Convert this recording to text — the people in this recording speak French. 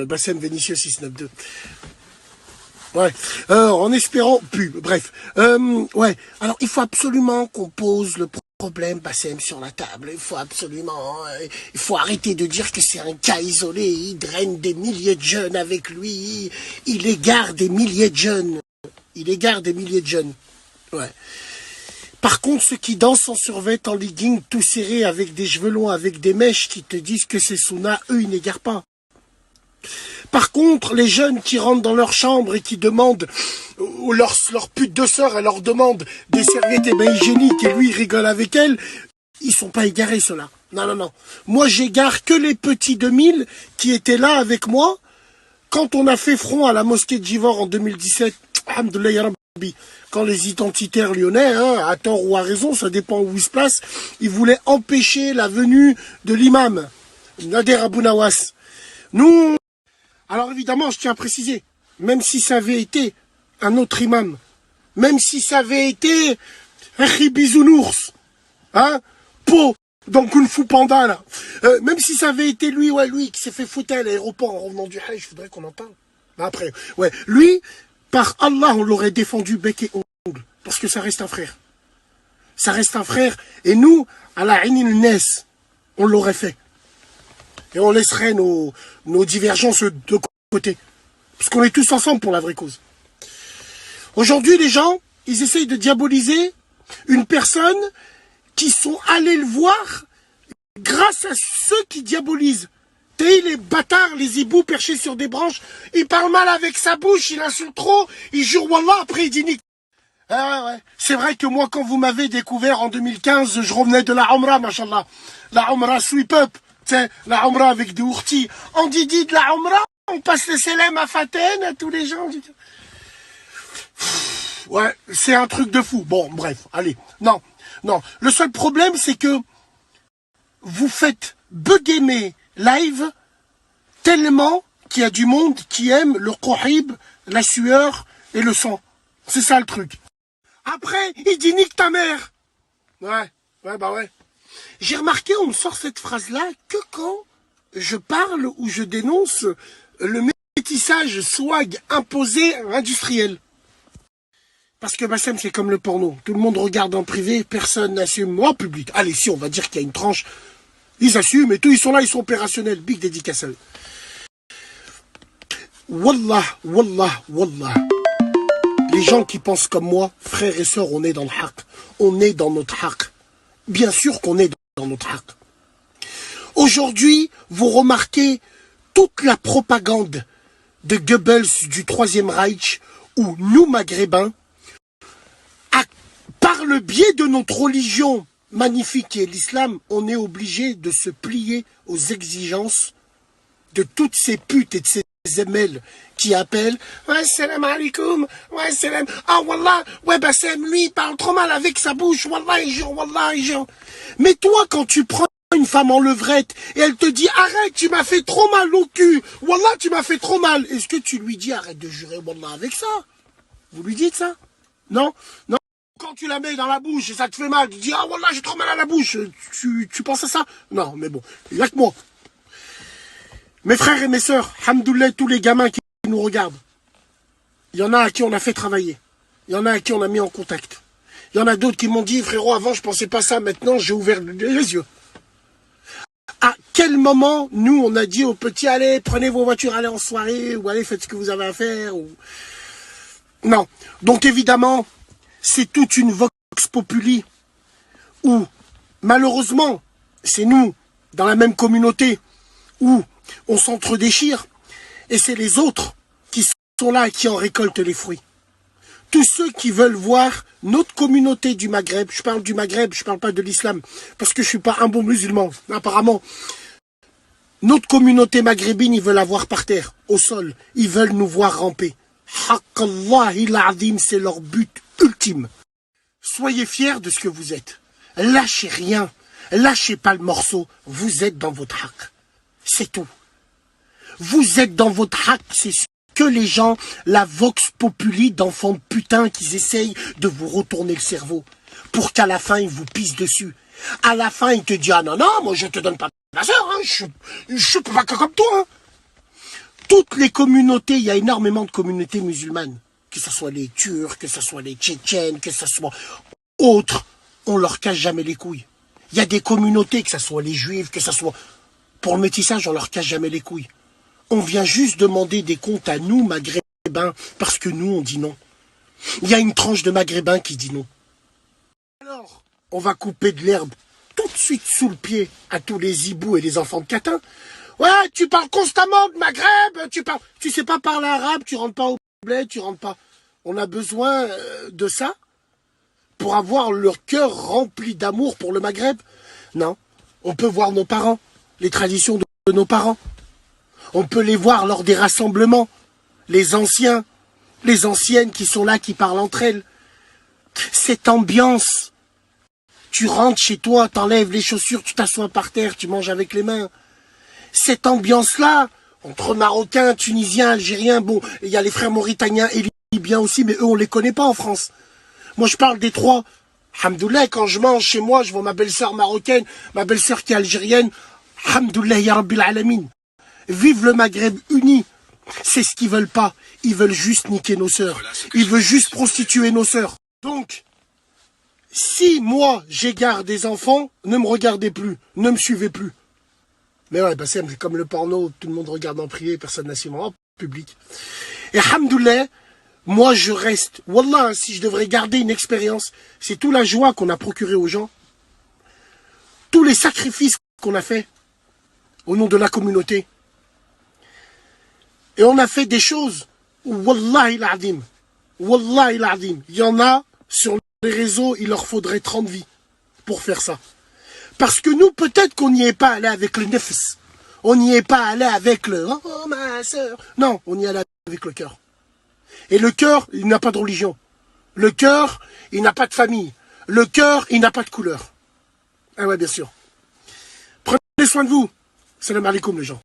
Bassem Vénitieux 692. Ouais, en espérant, bref. Ouais, alors il faut absolument qu'on pose le problème Bassem sur la table. Il faut absolument, il faut arrêter de dire que c'est un cas isolé. Il draine des milliers de jeunes avec lui. Il égare des milliers de jeunes. Il égare des milliers de jeunes. Ouais. Par contre, ceux qui dansent en survêt, en legging, tout serré, avec des cheveux longs, avec des mèches, qui te disent que c'est Sunna, eux, ils n'égarent pas. Par contre, les jeunes qui rentrent dans leur chambre et qui demandent, ou leur pute de sœur, elle leur demande des serviettes hygiéniques et lui, il rigole avec elle, ils sont pas égarés, ceux-là. Non, non, non. Moi, j'égare que les petits 2000 qui étaient là avec moi quand on a fait front à la mosquée de Givor en 2017. Alhamdoulilah ya Rabbi. Quand les identitaires lyonnais, à tort ou à raison, ça dépend où ils se placent, ils voulaient empêcher la venue de l'imam, Nader Abou Nawas. Nous, alors évidemment, je tiens à préciser, même si ça avait été un autre imam, même si ça avait été un bisounours, Po, dans Kung Fu Panda, là, même si ça avait été lui, ouais, lui, qui s'est fait foutre à l'aéroport en revenant du Hajj, je voudrais qu'on en parle. Après, ouais, lui, par Allah, on l'aurait défendu bec et ongle, parce que ça reste un frère. Ça reste un frère, et nous, à la Aïnil Nes, on l'aurait fait. Et on laisserait nos divergences de côté. Parce qu'on est tous ensemble pour la vraie cause. Aujourd'hui, les gens, ils essayent de diaboliser une personne qui sont allés le voir grâce à ceux qui diabolisent. T'es les bâtards, les hiboux perchés sur des branches, il parle mal avec sa bouche, il insulte trop, il jure Wallah, après il dit nique. Ah ouais. C'est vrai que moi, quand vous m'avez découvert en 2015, je revenais de la Umrah, machallah. La Umrah sweep up. C'est la Umrah avec des ourtis. On dit de la Umrah, on passe le Selem à Faten, à tous les gens. Ouais, c'est un truc de fou. Bon, bref, allez. Non, non. Le seul problème, c'est que vous faites bugger mes live tellement qu'il y a du monde qui aime le kohib, la sueur et le sang. C'est ça le truc. Après, il dit nique ta mère. Ouais, bah ouais. J'ai remarqué, on me sort cette phrase-là que quand je parle ou je dénonce le métissage swag imposé industriel. Parce que Bassem, c'est comme le porno. Tout le monde regarde en privé, personne n'assume en public. Allez, si, on va dire qu'il y a une tranche. Ils assument et tout, ils sont là, ils sont opérationnels. Big dédicace à eux. Wallah, wallah, wallah. Les gens qui pensent comme moi, frères et sœurs, on est dans le haqq. On est dans notre haqq. Bien sûr qu'on est dans notre haqq. Aujourd'hui, vous remarquez toute la propagande de Goebbels du Troisième Reich, où nous, Maghrébins, par le biais de notre religion magnifique qui est l'islam, on est obligé de se plier aux exigences de toutes ces putes et de ces ML qui appellent « Ouais, salam alaikum, ouais, salam, ah wallah, ouais, Bassem, lui, il parle trop mal avec sa bouche, wallah, il jure, wallah, il jure. » Mais toi, quand tu prends une femme en levrette et elle te dit « Arrête, tu m'as fait trop mal au cul, wallah, tu m'as fait trop mal », est-ce que tu lui dis « Arrête de jurer, wallah, avec ça ?» Vous lui dites ça? Non? Non? Quand tu la mets dans la bouche et ça te fait mal, tu dis « Ah wallah, j'ai trop mal à la bouche », tu penses à ça? Non, mais bon, il y a que moi. Mes frères et mes sœurs, hamdoullah, tous les gamins qui nous regardent, il y en a à qui on a fait travailler. Il y en a à qui on a mis en contact. Il y en a d'autres qui m'ont dit, frérot, avant je pensais pas ça, maintenant j'ai ouvert les yeux. À quel moment, nous, on a dit aux petits, allez, prenez vos voitures, allez en soirée, ou allez, faites ce que vous avez à faire, ou... Non. Donc évidemment, c'est toute une vox populi, où, malheureusement, c'est nous, dans la même communauté, où on s'entre-déchire, et c'est les autres qui sont là et qui en récoltent les fruits. Tous ceux qui veulent voir notre communauté du Maghreb, je parle du Maghreb, je parle pas de l'islam, parce que je suis pas un bon musulman, apparemment. Notre communauté maghrébine, ils veulent la voir par terre, au sol, ils veulent nous voir ramper. Haqallahi l'azim, c'est leur but ultime. Soyez fiers de ce que vous êtes. Lâchez rien, lâchez pas le morceau, vous êtes dans votre haqq. C'est tout. Vous êtes dans votre haqq, c'est ce que les gens, la vox populi d'enfants de putain qu'ils essayent de vous retourner le cerveau pour qu'à la fin ils vous pissent dessus. À la fin ils te disent ah non non moi je te donne pas ma soeur, hein, je suis pas comme toi. Hein. toutes les communautés, il y a énormément de communautés musulmanes, que ce soit les Turcs, que ce soit les Tchétchènes, que ce soit autres, on leur cache jamais les couilles. Il y a des communautés, que ce soit les Juifs, que ce soit... Pour le métissage, on leur cache jamais les couilles. On vient juste demander des comptes à nous, maghrébins, parce que nous, on dit non. Il y a une tranche de maghrébins qui dit non. Alors, on va couper de l'herbe tout de suite sous le pied à tous les hiboux et les enfants de catin. Ouais, tu parles constamment de Maghreb, tu sais pas parler arabe, tu rentres pas au bled, tu rentres pas. On a besoin de ça pour avoir leur cœur rempli d'amour pour le Maghreb. Non, on peut voir nos parents, les traditions de nos parents. On peut les voir lors des rassemblements, les anciens, les anciennes qui sont là, qui parlent entre elles. Cette ambiance, tu rentres chez toi, t'enlèves les chaussures, tu t'assois par terre, tu manges avec les mains. Cette ambiance-là, entre Marocains, Tunisiens, Algériens, bon, il y a les frères Mauritaniens et Libyens aussi, mais eux, on les connaît pas en France. Moi, je parle des trois. Alhamdoulilah, quand je mange chez moi, je vois ma belle-sœur marocaine, ma belle-sœur qui est algérienne. Alhamdoulilah, ya Rabbil Alamin. Vive le Maghreb uni. C'est ce qu'ils veulent pas. Ils veulent juste niquer nos sœurs. Ils veulent juste prostituer nos sœurs. Donc, si moi, j'égare des enfants, ne me regardez plus. Ne me suivez plus. Mais ouais, bah c'est comme le porno, tout le monde regarde en privé, personne n'assume en public. Et alhamdoulilah, moi je reste, wallah, si je devrais garder une expérience, c'est toute la joie qu'on a procuré aux gens, tous les sacrifices qu'on a fait au nom de la communauté. Et on a fait des choses où, wallahi l'azim, il y en a sur les réseaux, il leur faudrait 30 vies pour faire ça. Parce que nous, peut-être qu'on n'y est pas allé avec le nefs. On n'y est pas allé avec le « Oh, ma soeur ». Non, on y est allé avec le cœur. Et le cœur, il n'a pas de religion. Le cœur, il n'a pas de famille. Le cœur, il n'a pas de couleur. Ah ouais, bien sûr. Prenez soin de vous. Salam alaikum, les gens.